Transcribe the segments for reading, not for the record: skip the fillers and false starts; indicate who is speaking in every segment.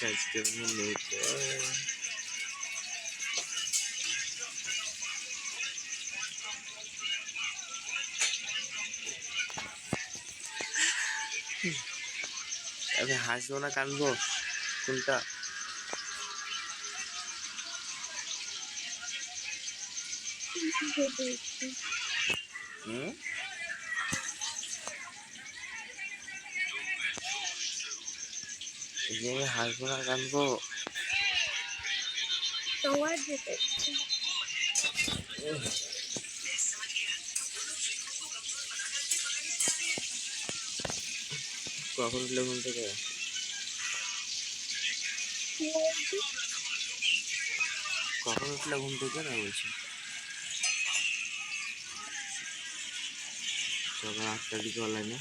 Speaker 1: আজকে নেই তো। আমি হাসবো না কানবো কোনটা? হুম, এই যে আমি হাসবো না কানবো। কখন উঠলে ঘুম থেকে? কখন উঠলে ঘুম থেকে না বলছি? সকাল 8টার দিকে অনলাইনে।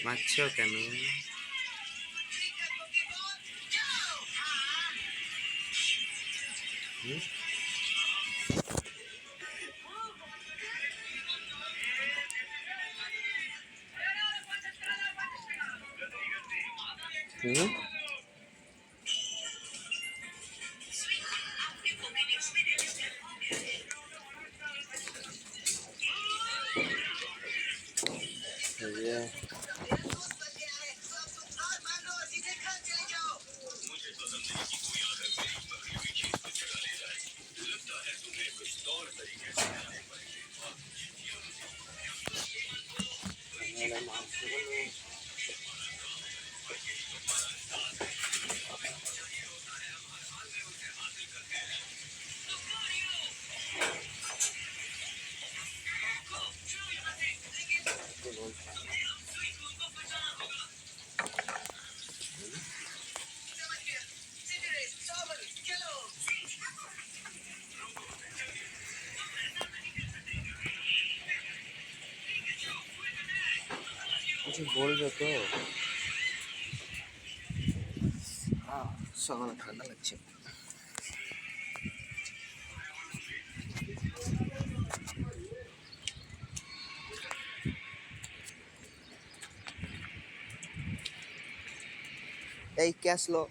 Speaker 1: মারছো কেন? হুম? হুম? কিছু বলবে তো? সকালে ঠান্ডা লাগছে। এই কে আসলো?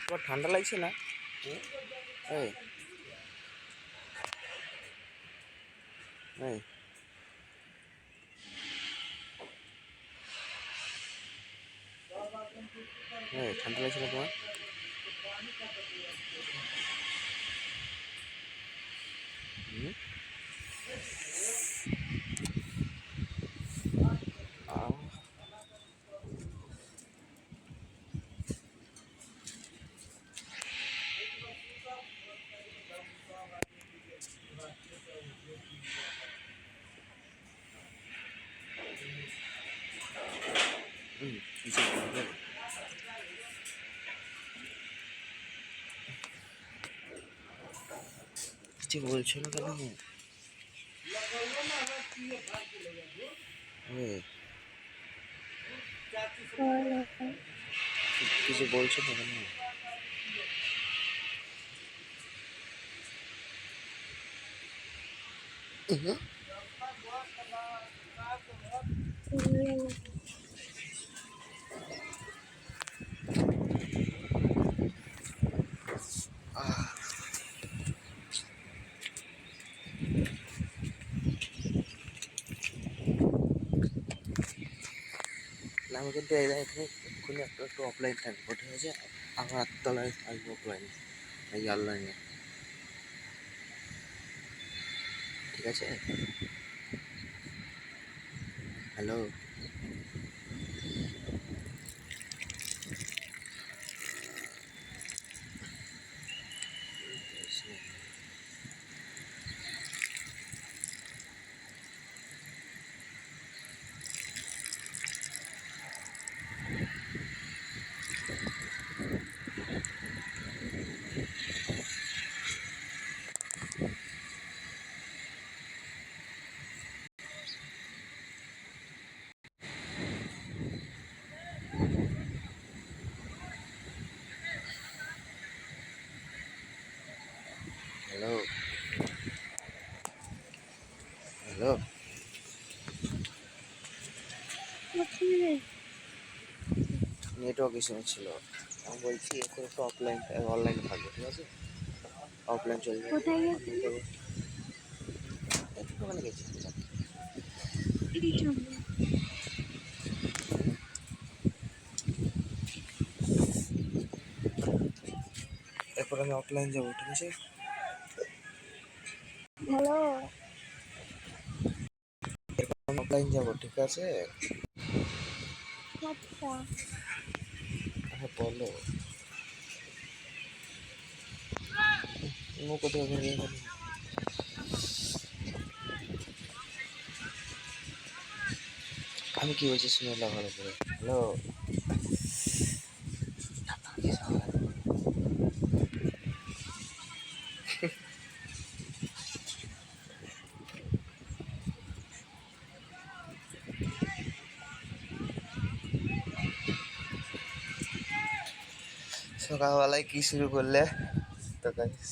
Speaker 1: তোমার ঠান্ডা লাগছে না? এই এই ঠান্ডা লাগছে না তোমার? হুম? কিছু বলবে? কিছু বলছো না কেন? কিছু বলছো না কেন? না আমি কিন্তু এখানে এক্ষুনি একটু অফলাইন থাকবো, ঠিক আছে? আবার আটতলায় আসবো অফলাইনে, এই অনলাইনে, ঠিক আছে? Hello. Hello hello, network issue ছিল। আমি বলছি এখন একটু অফলাইন অনলাইন থাকবে, ঠিক আছে? অফলাইন চলে যাবে।
Speaker 2: কোথায় গেছিলি?
Speaker 1: একটুখানি গেছি।
Speaker 2: এই জন্য।
Speaker 1: এরপর আমি অফলাইন যাবো, ঠিক আছে?
Speaker 2: হ্যালো।
Speaker 1: আমি অফলাইন যাবো, ঠিক আছে?
Speaker 2: আচ্ছা।
Speaker 1: হ্যাঁ বলো। কোথাও বেরিয়ে গেল। আমি কি বলছি শুনে নাও ভালো করে। হ্যালো, সকালবেলায় কি শুরু করলে? তো গাইস